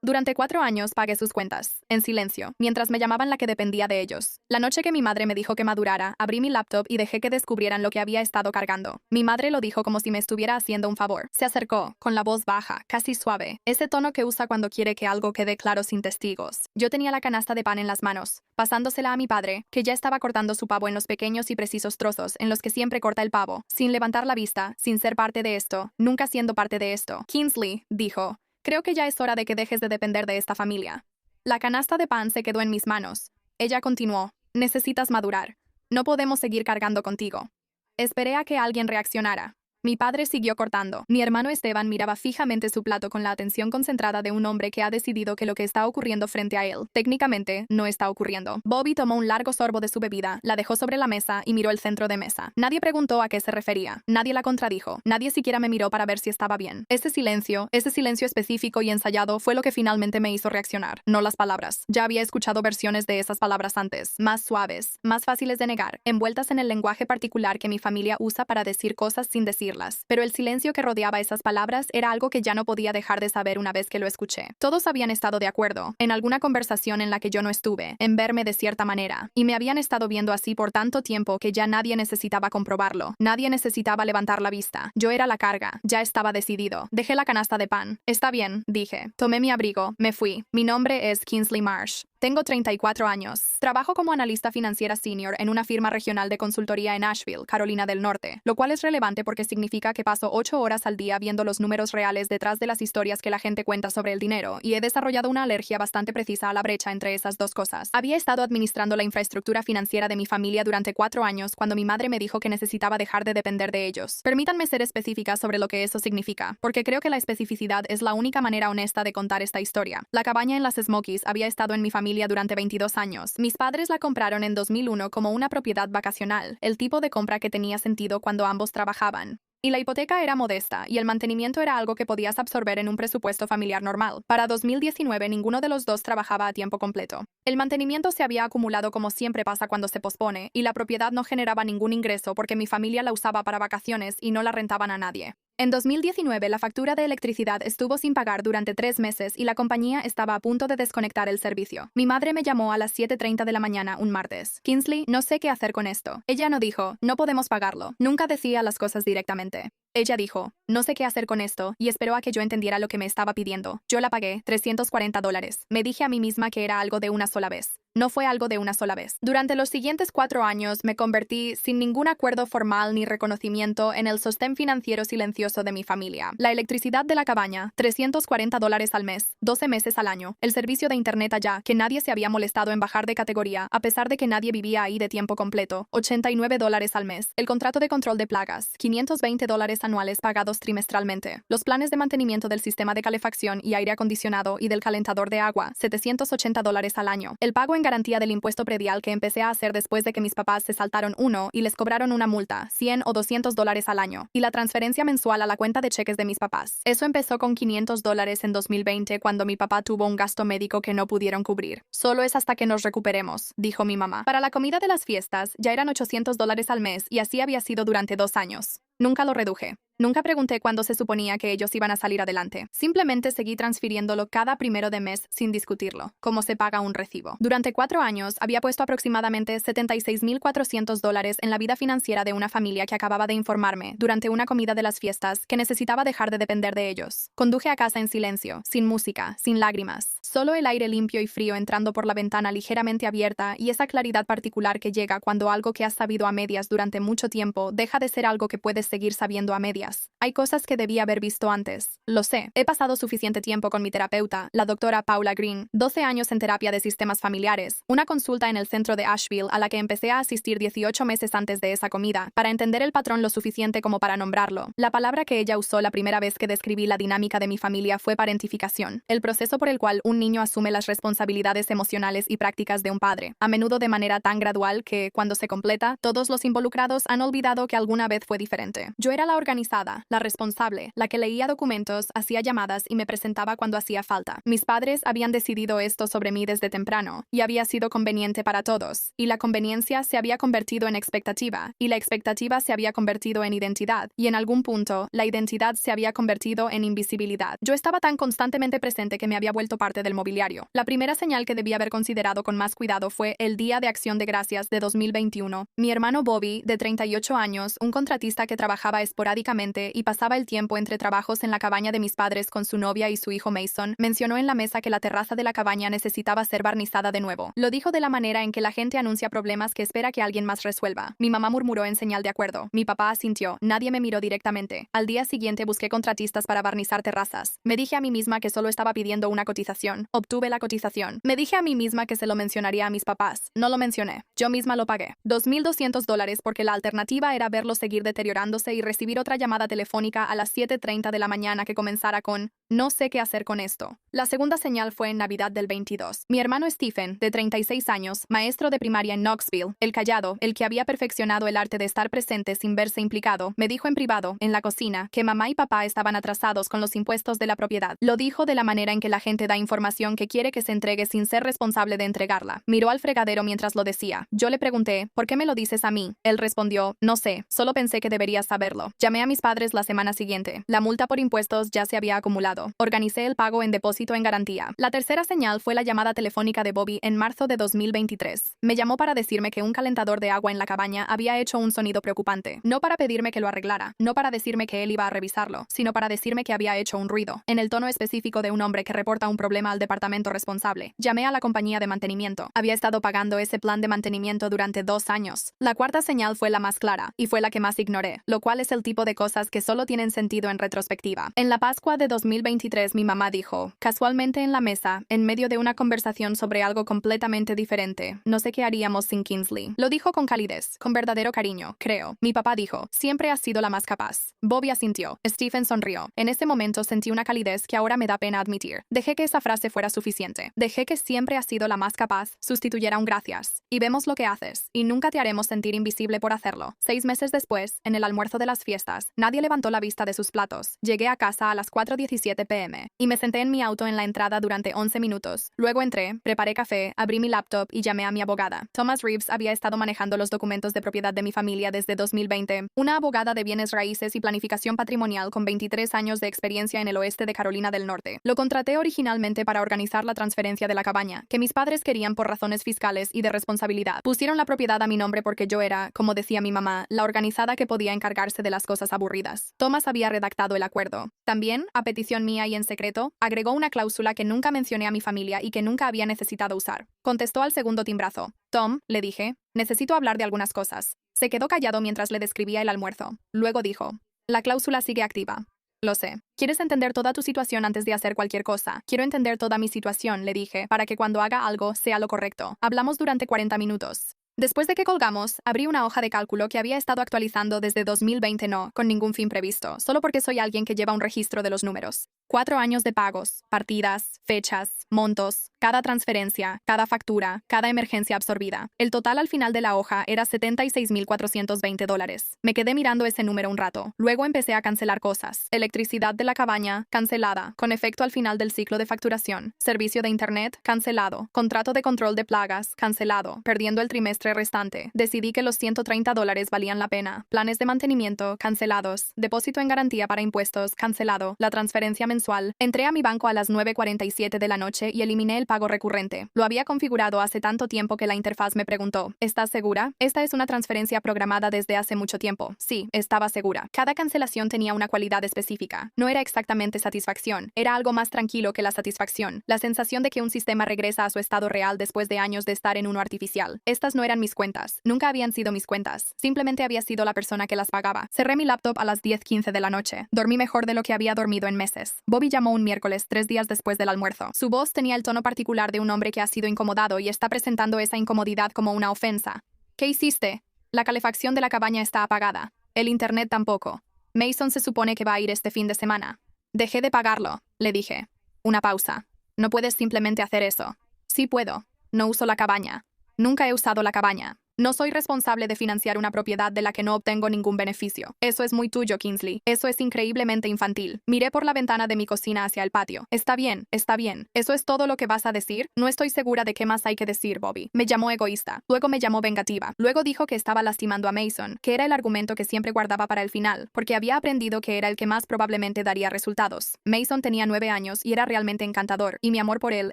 Durante 4 años pagué sus cuentas, en silencio, mientras me llamaban la que dependía de ellos. La noche que mi madre me dijo que madurara, abrí mi laptop y dejé que descubrieran lo que había estado cargando. Mi madre lo dijo como si me estuviera haciendo un favor. Se acercó, con la voz baja, casi suave, ese tono que usa cuando quiere que algo quede claro sin testigos. Yo tenía la canasta de pan en las manos, pasándosela a mi padre, que ya estaba cortando su pavo en los pequeños y precisos trozos en los que siempre corta el pavo, sin levantar la vista, sin ser parte de esto, nunca siendo parte de esto. Kingsley, dijo. Creo que ya es hora de que dejes de depender de esta familia. La canasta de pan se quedó en mis manos. Ella continuó. Necesitas madurar. No podemos seguir cargando contigo. Esperé a que alguien reaccionara. Mi padre siguió cortando. Mi hermano Esteban miraba fijamente su plato con la atención concentrada de un hombre que ha decidido que lo que está ocurriendo frente a él, técnicamente, no está ocurriendo. Bobby tomó un largo sorbo de su bebida, la dejó sobre la mesa y miró el centro de mesa. Nadie preguntó a qué se refería. Nadie la contradijo. Nadie siquiera me miró para ver si estaba bien. Ese silencio específico y ensayado fue lo que finalmente me hizo reaccionar, no las palabras. Ya había escuchado versiones de esas palabras antes, más suaves, más fáciles de negar, envueltas en el lenguaje particular que mi familia usa para decir cosas sin decir. Pero el silencio que rodeaba esas palabras era algo que ya no podía dejar de saber una vez que lo escuché. Todos habían estado de acuerdo, en alguna conversación en la que yo no estuve, en verme de cierta manera, y me habían estado viendo así por tanto tiempo que ya nadie necesitaba comprobarlo, nadie necesitaba levantar la vista. Yo era la carga, ya estaba decidido. Dejé la canasta de pan. Está bien, dije. Tomé mi abrigo, me fui. Mi nombre es Kingsley Marsh. Tengo 34 años. Trabajo como analista financiera senior en una firma regional de consultoría en Asheville, Carolina del Norte, lo cual es relevante porque significa que paso 8 horas al día viendo los números reales detrás de las historias que la gente cuenta sobre el dinero, y he desarrollado una alergia bastante precisa a la brecha entre esas dos cosas. Había estado administrando la infraestructura financiera de mi familia durante 4 años cuando mi madre me dijo que necesitaba dejar de depender de ellos. Permítanme ser específica sobre lo que eso significa, porque creo que la especificidad es la única manera honesta de contar esta historia. La cabaña en las Smokies había estado en mi familia durante 22 años. Mis padres la compraron en 2001 como una propiedad vacacional, el tipo de compra que tenía sentido cuando ambos trabajaban. Y la hipoteca era modesta, y el mantenimiento era algo que podías absorber en un presupuesto familiar normal. Para 2019 ninguno de los dos trabajaba a tiempo completo. El mantenimiento se había acumulado como siempre pasa cuando se pospone, y la propiedad no generaba ningún ingreso porque mi familia la usaba para vacaciones y no la rentaban a nadie. En 2019 la factura de electricidad estuvo sin pagar durante 3 meses y la compañía estaba a punto de desconectar el servicio. Mi madre me llamó a las 7:30 de la mañana un martes. Kingsley, no sé qué hacer con esto. Ella no dijo, no podemos pagarlo. Nunca decía las cosas directamente. Ella dijo, no sé qué hacer con esto, y esperó a que yo entendiera lo que me estaba pidiendo. Yo la pagué, $340. Me dije a mí misma que era algo de una sola vez. No fue algo de una sola vez. Durante los siguientes 4 años me convertí, sin ningún acuerdo formal ni reconocimiento, en el sostén financiero silencioso de mi familia. La electricidad de la cabaña, $340 al mes, 12 meses al año. El servicio de internet allá, que nadie se había molestado en bajar de categoría, a pesar de que nadie vivía ahí de tiempo completo, $89 al mes. El contrato de control de plagas, $520 anuales pagados trimestralmente. Los planes de mantenimiento del sistema de calefacción y aire acondicionado y del calentador de agua, $780 al año. El pago en garantía del impuesto predial que empecé a hacer después de que mis papás se saltaron uno y les cobraron una multa, $100 o $200 al año. Y la transferencia mensual a la cuenta de cheques de mis papás. Eso empezó con $500 en 2020 cuando mi papá tuvo un gasto médico que no pudieron cubrir. Solo es hasta que nos recuperemos, dijo mi mamá. Para la comida de las fiestas, ya eran $800 al mes y así había sido durante 2 años. Nunca lo reduje. Nunca pregunté cuándo se suponía que ellos iban a salir adelante. Simplemente seguí transfiriéndolo cada primero de mes sin discutirlo, como se paga un recibo. Durante 4 años había puesto aproximadamente $76,400 en la vida financiera de una familia que acababa de informarme, durante una comida de las fiestas, que necesitaba dejar de depender de ellos. Conduje a casa en silencio, sin música, sin lágrimas. Solo el aire limpio y frío entrando por la ventana ligeramente abierta y esa claridad particular que llega cuando algo que has sabido a medias durante mucho tiempo deja de ser algo que puedes seguir sabiendo a medias. Hay cosas que debía haber visto antes. Lo sé. He pasado suficiente tiempo con mi terapeuta, la doctora Paula Green, 12 años en terapia de sistemas familiares, una consulta en el centro de Asheville a la que empecé a asistir 18 meses antes de esa comida, para entender el patrón lo suficiente como para nombrarlo. La palabra que ella usó la primera vez que describí la dinámica de mi familia fue parentificación, el proceso por el cual un niño asume las responsabilidades emocionales y prácticas de un padre, a menudo de manera tan gradual que, cuando se completa, todos los involucrados han olvidado que alguna vez fue diferente. Yo era la organizada organizada, la responsable, la que leía documentos, hacía llamadas y me presentaba cuando hacía falta. Mis padres habían decidido esto sobre mí desde temprano, y había sido conveniente para todos, y la conveniencia se había convertido en expectativa, y la expectativa se había convertido en identidad, y en algún punto, la identidad se había convertido en invisibilidad. Yo estaba tan constantemente presente que me había vuelto parte del mobiliario. La primera señal que debía haber considerado con más cuidado fue el Día de Acción de Gracias de 2021. Mi hermano Bobby, de 38 años, un contratista que trabajaba esporádicamente y pasaba el tiempo entre trabajos en la cabaña de mis padres con su novia y su hijo Mason, mencionó en la mesa que la terraza de la cabaña necesitaba ser barnizada de nuevo. Lo dijo de la manera en que la gente anuncia problemas que espera que alguien más resuelva. Mi mamá murmuró en señal de acuerdo. Mi papá asintió. Nadie me miró directamente. Al día siguiente busqué contratistas para barnizar terrazas. Me dije a mí misma que solo estaba pidiendo una cotización. Obtuve la cotización. Me dije a mí misma que se lo mencionaría a mis papás. No lo mencioné. Yo misma lo pagué. $2,200 porque la alternativa era verlo seguir deteriorándose y recibir otra llamada telefónica a las 7:30 de la mañana que comenzara con "no sé qué hacer con esto". La segunda señal fue en Navidad del 22. Mi hermano Stephen, de 36 años, maestro de primaria en Knoxville, el callado, el que había perfeccionado el arte de estar presente sin verse implicado, me dijo en privado, en la cocina, que mamá y papá estaban atrasados con los impuestos de la propiedad. Lo dijo de la manera en que la gente da información que quiere que se entregue sin ser responsable de entregarla. Miró al fregadero mientras lo decía. Yo le pregunté, ¿por qué me lo dices a mí? Él respondió, no sé, solo pensé que deberías saberlo. Llamé a mis padres la semana siguiente. La multa por impuestos ya se había acumulado. Organicé el pago en depósito en garantía. La tercera señal fue la llamada telefónica de Bobby en marzo de 2023. Me llamó para decirme que un calentador de agua en la cabaña había hecho un sonido preocupante. No para pedirme que lo arreglara, no para decirme que él iba a revisarlo, sino para decirme que había hecho un ruido, en el tono específico de un hombre que reporta un problema al departamento responsable. Llamé a la compañía de mantenimiento. Había estado pagando ese plan de mantenimiento durante 2 años. La cuarta señal fue la más clara, y fue la que más ignoré, lo cual es el tipo de cosas que solo tienen sentido en retrospectiva. En la Pascua de 2023 mi mamá dijo, casualmente en la mesa, en medio de una conversación sobre algo completamente diferente, no sé qué haríamos sin Kingsley. Lo dijo con calidez, con verdadero cariño, creo. Mi papá dijo, siempre has sido la más capaz. Bobby asintió. Stephen sonrió. En ese momento sentí una calidez que ahora me da pena admitir. Dejé que esa frase fuera suficiente. Dejé que siempre has sido la más capaz sustituyera un gracias. Y vemos lo que haces. Y nunca te haremos sentir invisible por hacerlo. 6 meses después, en el almuerzo de las fiestas, nadie levantó la vista de sus platos. Llegué a casa a las 4:17 p.m. y me senté en mi auto en la entrada durante 11 minutos. Luego entré, preparé café, abrí mi laptop y llamé a mi abogada. Thomas Reeves había estado manejando los documentos de propiedad de mi familia desde 2020. Una abogada de bienes raíces y planificación patrimonial con 23 años de experiencia en el oeste de Carolina del Norte. Lo contraté originalmente para organizar la transferencia de la cabaña, que mis padres querían por razones fiscales y de responsabilidad. Pusieron la propiedad a mi nombre porque yo era, como decía mi mamá, la organizada que podía encargarse de las cosas aburridas. Thomas había redactado el acuerdo. También, a petición mía y en secreto, agregó una cláusula que nunca mencioné a mi familia y que nunca había necesitado usar. Contestó al segundo timbrazo. Tom, le dije, necesito hablar de algunas cosas. Se quedó callado mientras le describía el almuerzo. Luego dijo, la cláusula sigue activa. Lo sé. ¿Quieres entender toda tu situación antes de hacer cualquier cosa? Quiero entender toda mi situación, le dije, para que cuando haga algo sea lo correcto. Hablamos durante 40 minutos. Después de que colgamos, abrí una hoja de cálculo que había estado actualizando desde 2020 no, con ningún fin previsto, solo porque soy alguien que lleva un registro de los números. 4 años de pagos, partidas, fechas, montos, cada transferencia, cada factura, cada emergencia absorbida. El total al final de la hoja era $76,420. Me quedé mirando ese número un rato. Luego empecé a cancelar cosas. Electricidad de la cabaña, cancelada, con efecto al final del ciclo de facturación. Servicio de internet, cancelado. Contrato de control de plagas, cancelado, perdiendo el trimestre restante. Decidí que los $130 valían la pena. Planes de mantenimiento, cancelados. Depósito en garantía para impuestos, cancelado. La transferencia mensual. Entré a mi banco a las 9:47 de la noche y eliminé el pago recurrente. Lo había configurado hace tanto tiempo que la interfaz me preguntó, ¿estás segura? Esta es una transferencia programada desde hace mucho tiempo. Sí, estaba segura. Cada cancelación tenía una cualidad específica. No era exactamente satisfacción. Era algo más tranquilo que la satisfacción. La sensación de que un sistema regresa a su estado real después de años de estar en uno artificial. Estas no eran mis cuentas. Nunca habían sido mis cuentas. Simplemente había sido la persona que las pagaba. Cerré mi laptop a las 10:15 de la noche. Dormí mejor de lo que había dormido en meses. Bobby llamó un miércoles 3 días después del almuerzo. Su voz tenía el tono particular de un hombre que ha sido incomodado y está presentando esa incomodidad como una ofensa. ¿Qué hiciste? La calefacción de la cabaña está apagada. El internet tampoco. Mason se supone que va a ir este fin de semana. Dejé de pagarlo, le dije. Una pausa. No puedes simplemente hacer eso. Sí puedo. No uso la cabaña. Nunca he usado la cabaña. No soy responsable de financiar una propiedad de la que no obtengo ningún beneficio. Eso es muy tuyo, Kingsley. Eso es increíblemente infantil. Miré por la ventana de mi cocina hacia el patio. Está bien, está bien. ¿Eso es todo lo que vas a decir? No estoy segura de qué más hay que decir, Bobby. Me llamó egoísta. Luego me llamó vengativa. Luego dijo que estaba lastimando a Mason, que era el argumento que siempre guardaba para el final, porque había aprendido que era el que más probablemente daría resultados. Mason tenía 9 años y era realmente encantador, y mi amor por él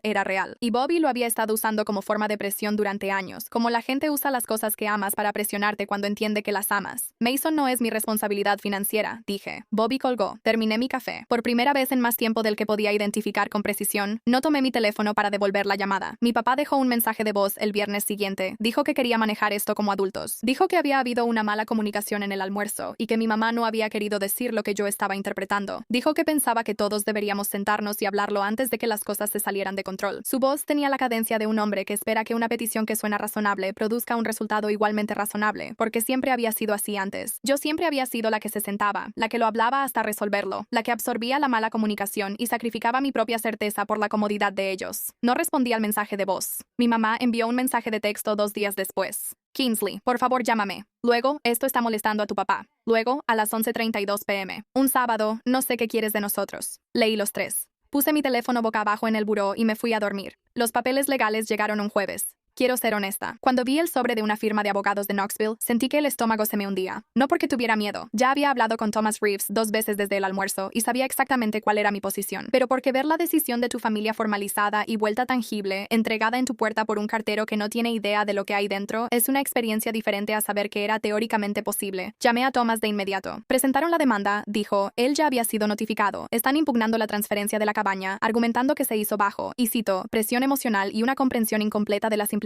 era real. Y Bobby lo había estado usando como forma de presión durante años, como la gente usa las cosas que amas para presionarte cuando entiende que las amas. Mason no es mi responsabilidad financiera, dije. Bobby colgó. Terminé mi café. Por primera vez en más tiempo del que podía identificar con precisión, no tomé mi teléfono para devolver la llamada. Mi papá dejó un mensaje de voz el viernes siguiente. Dijo que quería manejar esto como adultos. Dijo que había habido una mala comunicación en el almuerzo y que mi mamá no había querido decir lo que yo estaba interpretando. Dijo que pensaba que todos deberíamos sentarnos y hablarlo antes de que las cosas se salieran de control. Su voz tenía la cadencia de un hombre que espera que una petición que suena razonable produzca un resultado igualmente razonable, porque siempre había sido así antes. Yo siempre había sido la que se sentaba, la que lo hablaba hasta resolverlo, la que absorbía la mala comunicación y sacrificaba mi propia certeza por la comodidad de ellos. No respondí al mensaje de voz. Mi mamá envió un mensaje de texto 2 días después. Kingsley, por favor llámame. Luego, esto está molestando a tu papá. Luego, a las 11:32 p.m. Un sábado, no sé qué quieres de nosotros. Leí los 3. Puse mi teléfono boca abajo en el buró y me fui a dormir. Los papeles legales llegaron un jueves. Quiero ser honesta. Cuando vi el sobre de una firma de abogados de Knoxville, sentí que el estómago se me hundía. No porque tuviera miedo. Ya había hablado con Thomas Reeves 2 veces desde el almuerzo y sabía exactamente cuál era mi posición. Pero porque ver la decisión de tu familia formalizada y vuelta tangible, entregada en tu puerta por un cartero que no tiene idea de lo que hay dentro, es una experiencia diferente a saber que era teóricamente posible. Llamé a Thomas de inmediato. Presentaron la demanda, dijo. Él ya había sido notificado. Están impugnando la transferencia de la cabaña, argumentando que se hizo bajo, y cito, presión emocional y una comprensión incompleta de las implicaciones.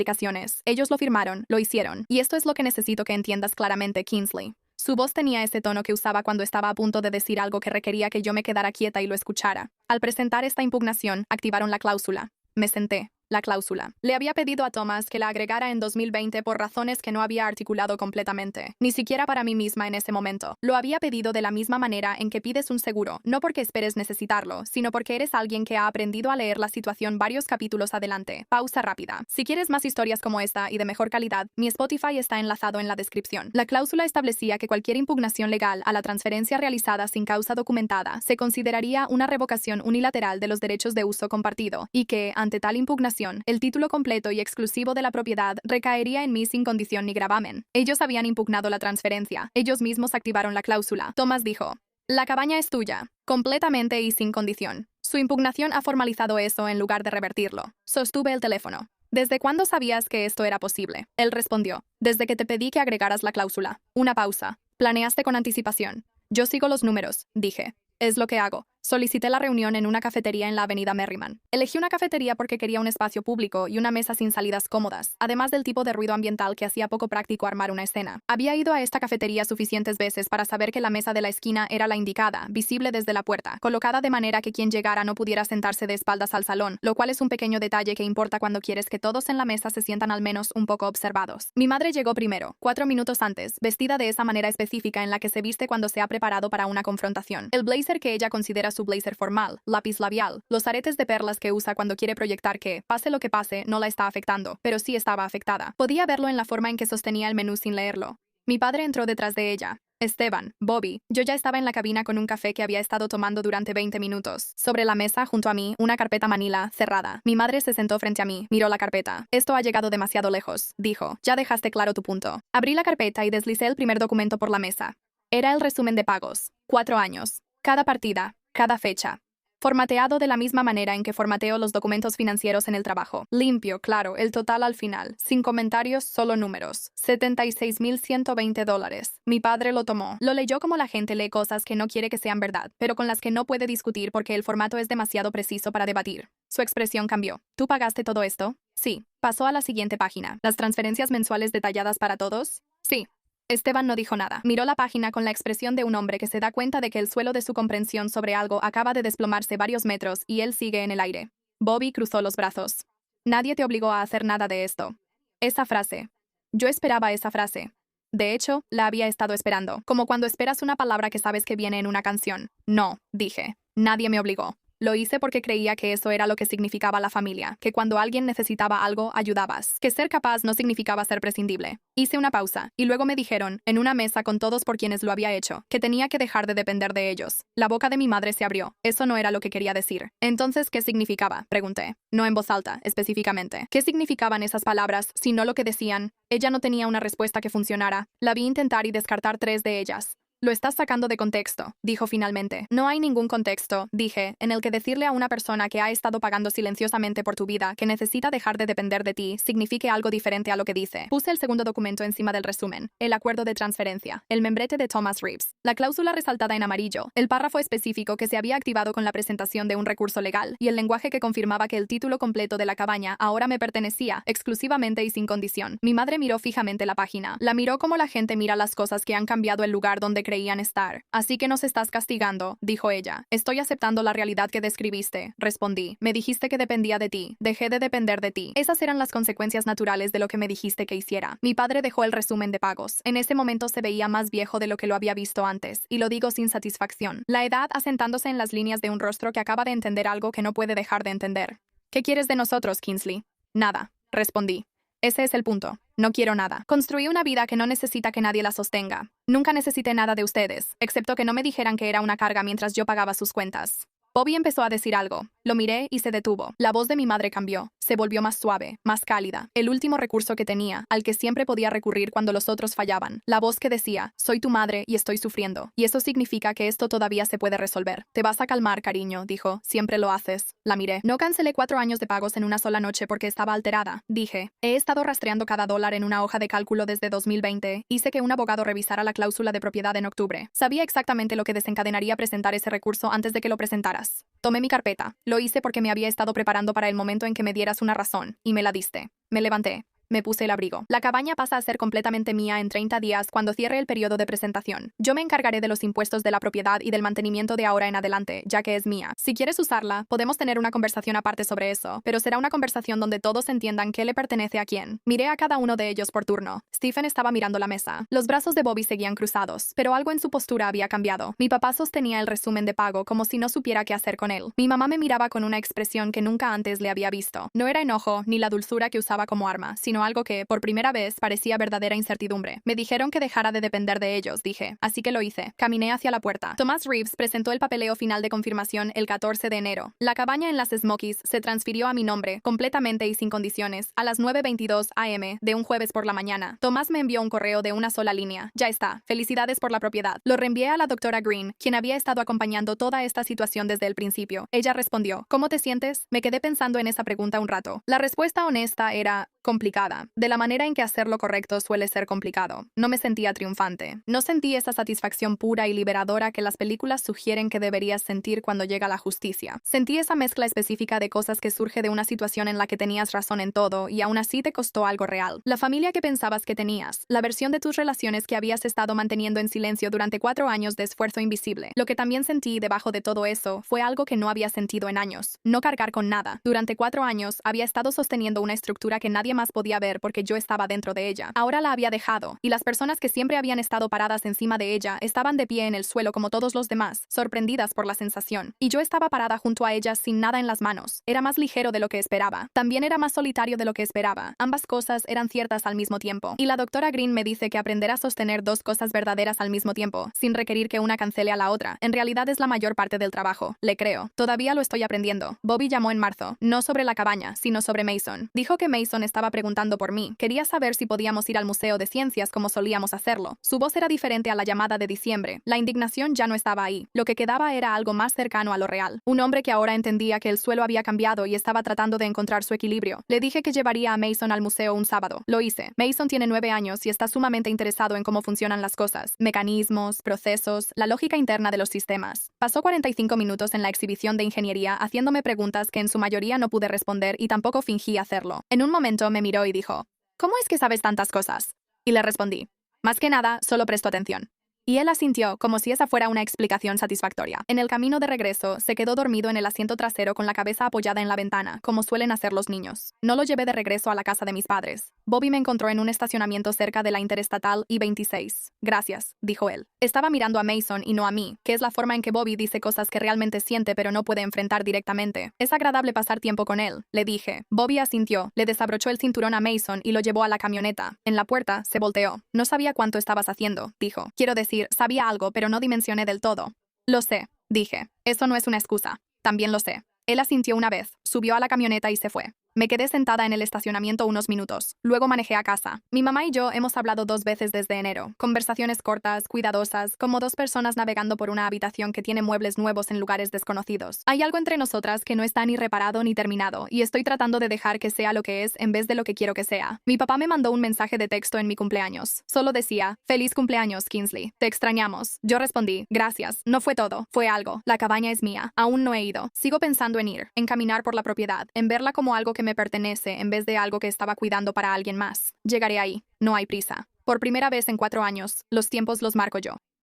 Ellos lo firmaron, lo hicieron, y esto es lo que necesito que entiendas claramente, Kingsley. Su voz tenía ese tono que usaba cuando estaba a punto de decir algo que requería que yo me quedara quieta y lo escuchara. Al presentar esta impugnación, activaron la cláusula. Me senté. La cláusula. Le había pedido a Thomas que la agregara en 2020 por razones que no había articulado completamente, ni siquiera para mí misma en ese momento. Lo había pedido de la misma manera en que pides un seguro, no porque esperes necesitarlo, sino porque eres alguien que ha aprendido a leer la situación varios capítulos adelante. Pausa rápida. Si quieres más historias como esta y de mejor calidad, mi Spotify está enlazado en la descripción. La cláusula establecía que cualquier impugnación legal a la transferencia realizada sin causa documentada se consideraría una revocación unilateral de los derechos de uso compartido, y que, ante tal impugnación, el título completo y exclusivo de la propiedad recaería en mí sin condición ni gravamen. Ellos habían impugnado la transferencia. Ellos mismos activaron la cláusula. Thomas dijo, la cabaña es tuya, completamente y sin condición. Su impugnación ha formalizado eso en lugar de revertirlo. Sostuve el teléfono. ¿Desde cuándo sabías que esto era posible? Él respondió, desde que te pedí que agregaras la cláusula. Una pausa. Planeaste con anticipación. Yo sigo los números, dije. Es lo que hago. Solicité la reunión en una cafetería en la avenida Merriman. Elegí una cafetería porque quería un espacio público y una mesa sin salidas cómodas, además del tipo de ruido ambiental que hacía poco práctico armar una escena. Había ido a esta cafetería suficientes veces para saber que la mesa de la esquina era la indicada, visible desde la puerta, colocada de manera que quien llegara no pudiera sentarse de espaldas al salón, lo cual es un pequeño detalle que importa cuando quieres que todos en la mesa se sientan al menos un poco observados. Mi madre llegó primero, 4 minutos antes, vestida de esa manera específica en la que se viste cuando se ha preparado para una confrontación. El blazer que ella considera su blazer formal, lápiz labial, los aretes de perlas que usa cuando quiere proyectar que, pase lo que pase, no la está afectando, pero sí estaba afectada. Podía verlo en la forma en que sostenía el menú sin leerlo. Mi padre entró detrás de ella. Esteban, Bobby, yo ya estaba en la cabina con un café que había estado tomando durante 20 minutos. Sobre la mesa, junto a mí, una carpeta manila, cerrada. Mi madre se sentó frente a mí, miró la carpeta. Esto ha llegado demasiado lejos, dijo. Ya dejaste claro tu punto. Abrí la carpeta y deslicé el primer documento por la mesa. Era el resumen de pagos. 4 años. Cada partida. Cada fecha. Formateado de la misma manera en que formateo los documentos financieros en el trabajo. Limpio, claro, el total al final. Sin comentarios, solo números. $76,120. Mi padre lo tomó. Lo leyó como la gente lee cosas que no quiere que sean verdad, pero con las que no puede discutir porque el formato es demasiado preciso para debatir. Su expresión cambió. ¿Tú pagaste todo esto? Sí. Pasó a la siguiente página. ¿Las transferencias mensuales detalladas para todos? Sí. Esteban no dijo nada. Miró la página con la expresión de un hombre que se da cuenta de que el suelo de su comprensión sobre algo acaba de desplomarse varios metros y él sigue en el aire. Bobby cruzó los brazos. Nadie te obligó a hacer nada de esto. Esa frase. Yo esperaba esa frase. De hecho, la había estado esperando, como cuando esperas una palabra que sabes que viene en una canción. No, dije. Nadie me obligó. Lo hice porque creía que eso era lo que significaba la familia, que cuando alguien necesitaba algo, ayudabas, que ser capaz no significaba ser prescindible. Hice una pausa, y luego me dijeron, en una mesa con todos por quienes lo había hecho, que tenía que dejar de depender de ellos. La boca de mi madre se abrió. Eso no era lo que quería decir. Entonces, ¿qué significaba? Pregunté. No en voz alta, específicamente. ¿Qué significaban esas palabras, si no lo que decían? Ella no tenía una respuesta que funcionara. La vi intentar y descartar 3 de ellas. Lo estás sacando de contexto, dijo finalmente. No hay ningún contexto, dije, en el que decirle a una persona que ha estado pagando silenciosamente por tu vida, que necesita dejar de depender de ti, signifique algo diferente a lo que dice. Puse el segundo documento encima del resumen, el acuerdo de transferencia, el membrete de Thomas Reeves, la cláusula resaltada en amarillo, el párrafo específico que se había activado con la presentación de un recurso legal, y el lenguaje que confirmaba que el título completo de la cabaña ahora me pertenecía, exclusivamente y sin condición. Mi madre miró fijamente la página. La miró como la gente mira las cosas que han cambiado el lugar donde creían estar. Así que nos estás castigando, dijo ella. Estoy aceptando la realidad que describiste, respondí. Me dijiste que dependía de ti. Dejé de depender de ti. Esas eran las consecuencias naturales de lo que me dijiste que hiciera. Mi padre dejó el resumen de pagos. En ese momento se veía más viejo de lo que lo había visto antes, y lo digo sin satisfacción. La edad asentándose en las líneas de un rostro que acaba de entender algo que no puede dejar de entender. ¿Qué quieres de nosotros, Kingsley? Nada, respondí. Ese es el punto. No quiero nada. Construí una vida que no necesita que nadie la sostenga. Nunca necesité nada de ustedes, excepto que no me dijeran que era una carga mientras yo pagaba sus cuentas. Bobby empezó a decir algo. Lo miré y se detuvo. La voz de mi madre cambió. Se volvió más suave, más cálida. El último recurso que tenía, al que siempre podía recurrir cuando los otros fallaban. La voz que decía, soy tu madre y estoy sufriendo. Y eso significa que esto todavía se puede resolver. Te vas a calmar, cariño, dijo. Siempre lo haces. La miré. No cancelé 4 años de pagos en una sola noche porque estaba alterada. Dije, he estado rastreando cada dólar en una hoja de cálculo desde 2020. Hice que un abogado revisara la cláusula de propiedad en octubre. Sabía exactamente lo que desencadenaría presentar ese recurso antes de que lo presentaras. Tomé mi carpeta. Lo hice porque me había estado preparando para el momento en que me dieras una razón, y me la diste. Me levanté. Me puse el abrigo. La cabaña pasa a ser completamente mía en 30 días cuando cierre el periodo de presentación. Yo me encargaré de los impuestos de la propiedad y del mantenimiento de ahora en adelante, ya que es mía. Si quieres usarla, podemos tener una conversación aparte sobre eso, pero será una conversación donde todos entiendan qué le pertenece a quién. Miré a cada uno de ellos por turno. Stephen estaba mirando la mesa. Los brazos de Bobby seguían cruzados, pero algo en su postura había cambiado. Mi papá sostenía el resumen de pago como si no supiera qué hacer con él. Mi mamá me miraba con una expresión que nunca antes le había visto. No era enojo ni la dulzura que usaba como arma, sino algo que, por primera vez, parecía verdadera incertidumbre. Me dijeron que dejara de depender de ellos, dije. Así que lo hice. Caminé hacia la puerta. Thomas Reeves presentó el papeleo final de confirmación el 14 de enero. La cabaña en las Smokies se transfirió a mi nombre, completamente y sin condiciones, a las 9:22 am de un jueves por la mañana. Thomas me envió un correo de una sola línea. Ya está. Felicidades por la propiedad. Lo reenvié a la doctora Green, quien había estado acompañando toda esta situación desde el principio. Ella respondió, ¿cómo te sientes? Me quedé pensando en esa pregunta un rato. La respuesta honesta era complicada. De la manera en que hacer lo correcto suele ser complicado. No me sentía triunfante. No sentí esa satisfacción pura y liberadora que las películas sugieren que deberías sentir cuando llega la justicia. Sentí esa mezcla específica de cosas que surge de una situación en la que tenías razón en todo y aún así te costó algo real. La familia que pensabas que tenías. La versión de tus relaciones que habías estado manteniendo en silencio durante 4 años de esfuerzo invisible. Lo que también sentí debajo de todo eso fue algo que no había sentido en años. No cargar con nada. Durante 4 años había estado sosteniendo una estructura que nadie más podía ver porque yo estaba dentro de ella. Ahora la había dejado, y las personas que siempre habían estado paradas encima de ella estaban de pie en el suelo como todos los demás, sorprendidas por la sensación. Y yo estaba parada junto a ellas sin nada en las manos. Era más ligero de lo que esperaba. También era más solitario de lo que esperaba. Ambas cosas eran ciertas al mismo tiempo. Y la doctora Green me dice que aprender a sostener 2 cosas verdaderas al mismo tiempo, sin requerir que una cancele a la otra, en realidad es la mayor parte del trabajo. Le creo. Todavía lo estoy aprendiendo. Bobby llamó en marzo, no sobre la cabaña, sino sobre Mason. Dijo que Mason estaba preguntando por mí. Quería saber si podíamos ir al Museo de Ciencias como solíamos hacerlo. Su voz era diferente a la llamada de diciembre. La indignación ya no estaba ahí. Lo que quedaba era algo más cercano a lo real. Un hombre que ahora entendía que el suelo había cambiado y estaba tratando de encontrar su equilibrio. Le dije que llevaría a Mason al museo un sábado. Lo hice. Mason tiene 9 años y está sumamente interesado en cómo funcionan las cosas. Mecanismos, procesos, la lógica interna de los sistemas. Pasó 45 minutos en la exhibición de ingeniería haciéndome preguntas que en su mayoría no pude responder y tampoco fingí hacerlo. En un momento me miró y dijo, ¿cómo es que sabes tantas cosas? Y le respondí, más que nada, solo presto atención. Y él asintió, como si esa fuera una explicación satisfactoria. En el camino de regreso, se quedó dormido en el asiento trasero con la cabeza apoyada en la ventana, como suelen hacer los niños. No lo llevé de regreso a la casa de mis padres. Bobby me encontró en un estacionamiento cerca de la Interestatal I-26. Gracias, dijo él. Estaba mirando a Mason y no a mí, que es la forma en que Bobby dice cosas que realmente siente pero no puede enfrentar directamente. Es agradable pasar tiempo con él, le dije. Bobby asintió, le desabrochó el cinturón a Mason y lo llevó a la camioneta. En la puerta, se volteó. No sabía cuánto estabas haciendo, dijo. Quiero decir, sabía algo, pero no dimensioné del todo. Lo sé, dije. Eso no es una excusa. También lo sé. Él asintió una vez, subió a la camioneta y se fue. Me quedé sentada en el estacionamiento unos minutos. Luego manejé a casa. Mi mamá y yo hemos hablado 2 veces desde enero. Conversaciones cortas, cuidadosas, como 2 personas navegando por una habitación que tiene muebles nuevos en lugares desconocidos. Hay algo entre nosotras que no está ni reparado ni terminado, y estoy tratando de dejar que sea lo que es en vez de lo que quiero que sea. Mi papá me mandó un mensaje de texto en mi cumpleaños. Solo decía, "Feliz cumpleaños, Kingsley. Te extrañamos". Yo respondí, "Gracias. No fue todo. Fue algo. La cabaña es mía. Aún no he ido. Sigo pensando en ir, en caminar por la propiedad, en verla como algo que me pertenece en vez de algo que estaba cuidando para alguien más. Llegaré ahí. No hay prisa. Por primera vez en 4 años, los tiempos los marco yo.